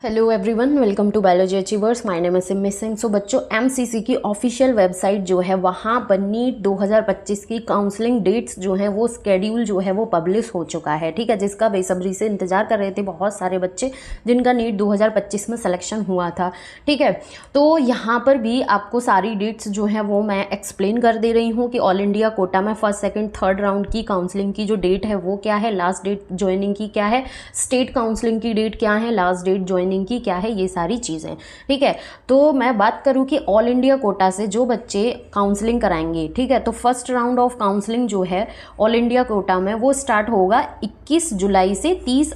Hello everyone, welcome to biology achievers. My name is Simi Singh. So बच्चों, MCC की official website जो है वहाँ पर नीट 2025 की काउंसलिंग डेट्स जो हैं वो स्केड्यूल जो है वो पब्लिश हो चुका है। ठीक है, जिसका बेसब्री से इंतजार कर रहे थे बहुत सारे बच्चे जिनका नीट 2025 में सिलेक्शन हुआ था। ठीक है, तो यहाँ पर भी आपको सारी डेट्स जो हैं वो मैं एक्सप्लेन कर दे रही हूँ कि ऑल इंडिया कोटा में फर्स्ट सेकेंड थर्ड राउंड की काउंसलिंग की जो डेट है वो क्या है, लास्ट डेट ज्वाइनिंग की क्या है, स्टेट काउंसलिंग की डेट क्या है, लास्ट डेट ज्वाइनिंग की क्या है, ये सारी चीज़ें। ठीक है, तो मैं बात करूं कि ऑल इंडिया कोटा से जो बच्चे काउंसलिंग कराएंगे, ठीक है, तो फर्स्ट राउंड ऑफ काउंसलिंग जो है ऑल इंडिया कोटा में वो स्टार्ट होगा 21 जुलाई से 30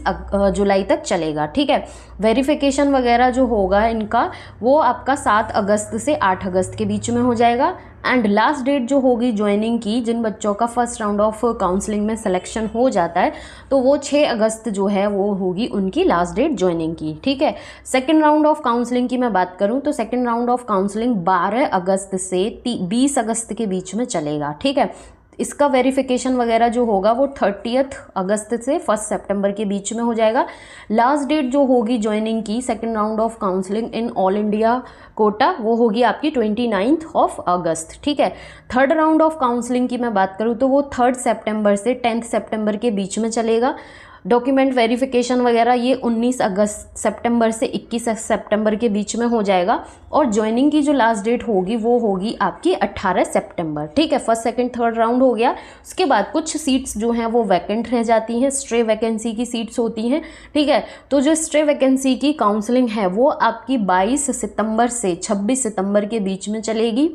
जुलाई तक चलेगा। ठीक है, वेरिफिकेशन वगैरह जो होगा इनका वो आपका 7 अगस्त से 8 अगस्त के बीच में हो जाएगा। एंड लास्ट डेट जो होगी ज्वाइनिंग की, जिन बच्चों का फर्स्ट राउंड ऑफ काउंसलिंग में सिलेक्शन हो जाता है तो वो 6 अगस्त जो है वो होगी उनकी लास्ट डेट ज्वाइनिंग की। ठीक है, सेकेंड राउंड ऑफ काउंसलिंग की मैं बात करूं तो सेकेंड राउंड ऑफ काउंसलिंग 12 अगस्त से 20 अगस्त के बीच में चलेगा। ठीक है, इसका वेरिफिकेशन वगैरह जो होगा वो 30 अगस्त से 1 सितंबर के बीच में हो जाएगा। लास्ट डेट जो होगी ज्वाइनिंग की second round of counselling in all India quota वो होगी आपकी 29 अगस्त। ठीक है, थर्ड राउंड ऑफ काउंसलिंग की मैं बात करूँ तो वो 3 सितंबर से 10 सितंबर के बीच में चलेगा। डॉक्यूमेंट वेरिफिकेशन वगैरह ये 19 अगस्त सितंबर से 21 सितंबर के बीच में हो जाएगा। और ज्वाइनिंग की जो लास्ट डेट होगी वो होगी आपकी 18 सितंबर। ठीक है, फर्स्ट सेकंड थर्ड राउंड हो गया। उसके बाद कुछ सीट्स जो हैं वो वैकेंट रह जाती हैं, स्ट्रे वैकेंसी की सीट्स होती हैं। ठीक है, तो जो स्ट्रे वैकेंसी की काउंसलिंग है वो आपकी 22 सितंबर से 26 सितंबर के बीच में चलेगी।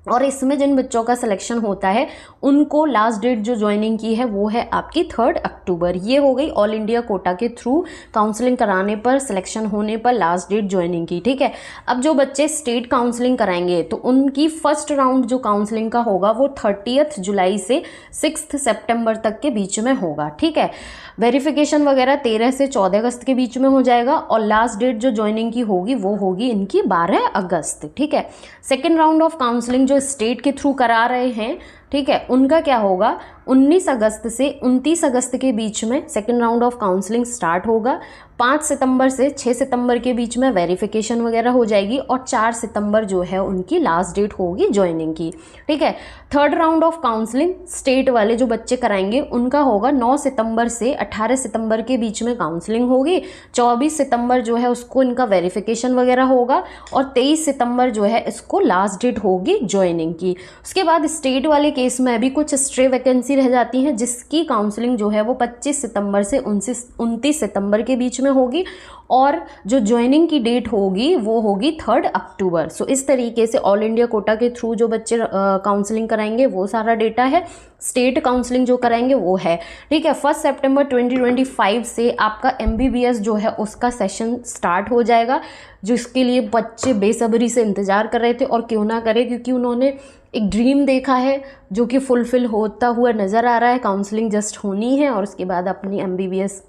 और इसमें जिन बच्चों का सिलेक्शन होता है उनको लास्ट डेट जो ज्वाइनिंग की है वो है आपकी 3 अक्टूबर। ये हो गई ऑल इंडिया कोटा के थ्रू काउंसलिंग कराने पर, सिलेक्शन होने पर लास्ट डेट ज्वाइनिंग की। ठीक है, अब जो बच्चे स्टेट काउंसलिंग कराएंगे तो उनकी फर्स्ट राउंड जो काउंसलिंग का होगा वो 30 जुलाई से 6 सितंबर तक के बीच में होगा। ठीक है, वेरिफिकेशन वगैरह 13 से 14 अगस्त के बीच में हो जाएगा। और लास्ट डेट जो ज्वाइनिंग की होगी वो होगी इनकी 12 अगस्त। ठीक है, सेकेंड राउंड ऑफ काउंसलिंग जो स्टेट के थ्रू करा रहे हैं, ठीक है, उनका क्या होगा, 19 अगस्त से 29 अगस्त के बीच में second round of counselling start होगा। 5 सितंबर से 6 सितंबर के बीच में वेरिफिकेशन वगैरह हो जाएगी। और 4 सितंबर जो है उनकी लास्ट डेट होगी ज्वाइनिंग की। ठीक है, third round of counselling state वाले जो बच्चे कराएंगे उनका होगा 9 सितंबर से 18 सितंबर के बीच में काउंसलिंग होगी। 24 सितंबर जो है उसको इनका वेरिफिकेशन वगैरह होगा। और 23 सितंबर जो है इसको लास्ट डेट होगी ज्वाइनिंग की। उसके बाद स्टेट वाले केस में अभी कुछ स्ट्रे वैकेंसी रह जाती हैं जिसकी काउंसलिंग जो है वो 25 सितंबर से 29 सितंबर के बीच में होगी। और जो ज्वाइनिंग की डेट होगी वो होगी 3 अक्टूबर। सो इस तरीके से ऑल इंडिया कोटा के थ्रू जो बच्चे काउंसलिंग कराएंगे वो सारा डेटा है। स्टेट काउंसलिंग जो कराएंगे वो है। ठीक है, 1 सितंबर 2025 से आपका MBBS जो है उसका सेशन स्टार्ट हो जाएगा, जिसके लिए बच्चे बेसब्री से इंतज़ार कर रहे थे। और क्यों ना करें, क्योंकि उन्होंने एक ड्रीम देखा है जो कि फुलफ़िल होता हुआ नज़र आ रहा है। काउंसलिंग जस्ट होनी है और उसके बाद अपनी MBBS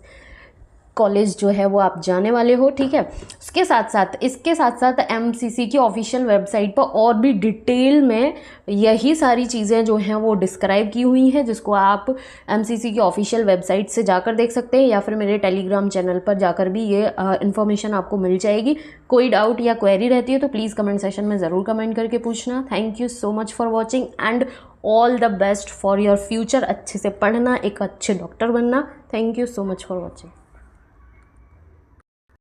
कॉलेज जो है वो आप जाने वाले हो। ठीक है, इसके साथ साथ MCC की ऑफिशियल वेबसाइट पर और भी डिटेल में यही सारी चीज़ें जो हैं वो डिस्क्राइब की हुई हैं, जिसको आप MCC की ऑफिशियल वेबसाइट से जाकर देख सकते हैं या फिर मेरे टेलीग्राम चैनल पर जाकर भी ये इन्फॉर्मेशन आपको मिल जाएगी। कोई डाउट या क्वेरी रहती है तो प्लीज़ कमेंट सेशन में ज़रूर कमेंट करके पूछना। Thank you so much for watching and all the best for your future. अच्छे से पढ़ना, एक अच्छे डॉक्टर बनना। Thank you so much for watching.